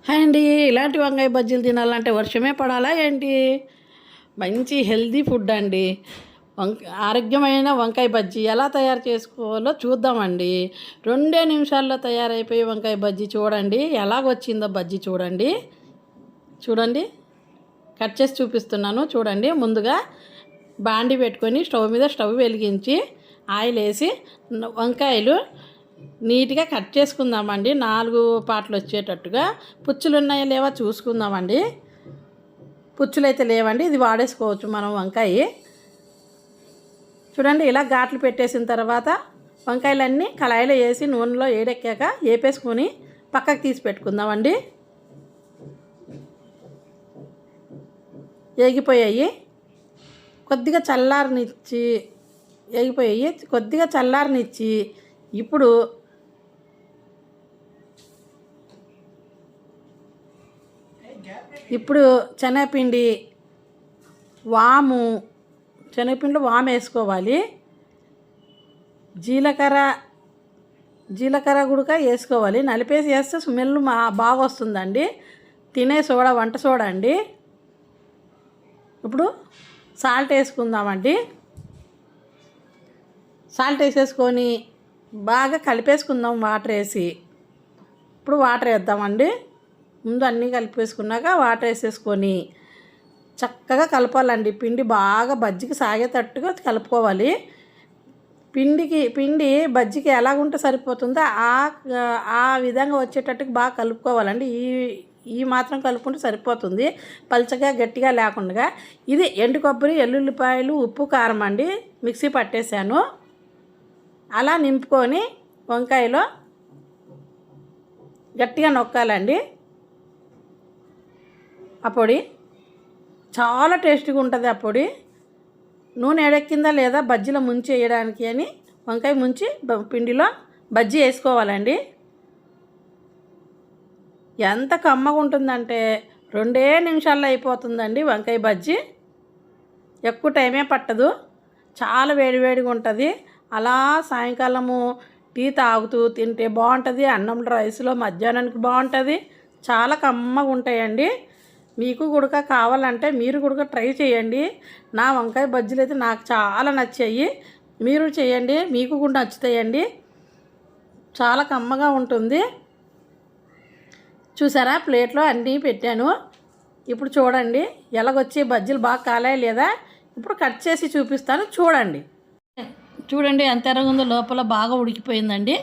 Hi అండి. ఇలాంటి వంకాయ బజ్జీలు తినాలంటే వర్షమే పడాలా ఏంటి? మంచి హెల్దీ ఫుడ్ అండి. ఆరోగ్యమైన వంకాయ బజ్జీ ఎలా తయారు చేసుకోవాలో చూద్దామండి. 2 నిమిషాల్లో తయారైపోయి వంకాయ బజ్జీ చూడండి. ఎలాగొచ్చిందో బజ్జీ చూడండి. చూడండి, కట్ చేసి చూపిస్తున్నాను చూడండి. ముందుగా బాండి పెట్టుకొని స్టవ్ మీద స్టవ్ వెలిగించి ఆయిల్ వేసి వంకాయలు నీట్గా కట్ చేసుకుందామండి. 4 పార్ట్లు వచ్చేటట్టుగా. పుచ్చులు ఉన్నాయా లేవా చూసుకుందామండి. పుచ్చులు అయితే లేవండి, ఇది వాడేసుకోవచ్చు మనం వంకాయ. చూడండి, ఇలా ఘాట్లు పెట్టేసిన తర్వాత వంకాయలన్నీ కళాయిలో వేసి నూనెలో ఏడెక్కాక వేపేసుకొని పక్కకు తీసి పెట్టుకుందామండి. ఏగిపోయాయి, కొద్దిగా చల్లారనిచ్చి ఏగిపోయాయి, కొద్దిగా చల్లారనిచ్చి ఇప్పుడు శనగపిండి శనగపిండిలో వాము వేసుకోవాలి. జీలకర్ర గుడక వేసుకోవాలి. నలిపేసి వేస్తే స్మెల్ బాగా వస్తుందండి. తినే సోడా, వంట సోడా అండి. ఇప్పుడు సాల్ట్ వేసుకుందామండి. సాల్ట్ వేసేసుకొని బాగా కలిపేసుకుందాం వాటర్ వేసి. ఇప్పుడు వాటర్ వేద్దామండి. ముందు అన్నీ కలిపేసుకున్నాక వాటర్ వేసేసుకొని చక్కగా కలపాలండి. పిండి బాగా బజ్జికి సాగేటట్టుగా కలుపుకోవాలి. పిండి బజ్జికి ఎలాగుంటే సరిపోతుందో ఆ విధంగా వచ్చేటట్టుగా బాగా కలుపుకోవాలండి. ఈ మాత్రం కలుపుకుంటే సరిపోతుంది, పల్చగా గట్టిగా లేకుండా. ఇది ఎండు కొబ్బరి, ఎల్లుల్లిపాయలు, ఉప్పు, కారం అండి మిక్సీ పట్టేశాను. అలా నింపుకొని వంకాయలో గట్టిగా నొక్కాలండి. ఆ పొడి చాలా టేస్టీగా ఉంటుంది. ఆ పొడి నూనె ఎడెక్కిందా లేదా బజ్జీలో ముంచి వేయడానికి అని వంకాయ ముంచి పిండిలో బజ్జీ వేసుకోవాలండి. ఎంత కమ్మగా ఉంటుందంటే 2 నిమిషాల్లో అయిపోతుందండి వంకాయ బజ్జీ. ఎక్కువ టైమే పట్టదు, చాలా వేడివేడిగా ఉంటుంది. అలా సాయంకాలము టీ తాగుతూ తింటే బాగుంటుంది. అన్నం రైస్లో మధ్యాహ్నానికి బాగుంటుంది. చాలా కమ్మగా ఉంటాయండి. మీకు కూడా కావాలంటే మీరు కూడా ట్రై చేయండి. నా వంకాయ బజ్జీలు అయితే నాకు చాలా నచ్చాయి. మీరు చేయండి, మీకు కూడా నచ్చుతాయండి. చాలా కమ్మగా ఉంటుంది. చూసారా, ప్లేట్లో అన్నీ పెట్టాను. ఇప్పుడు చూడండి ఎలాగొచ్చి బజ్జీలు బాగా కాలాయి లేదా. ఇప్పుడు కట్ చేసి చూపిస్తాను చూడండి. చూడండి ఎంత ఎర్రగా ఉందో, లోపల బాగా ఉడికిపోయిందండి.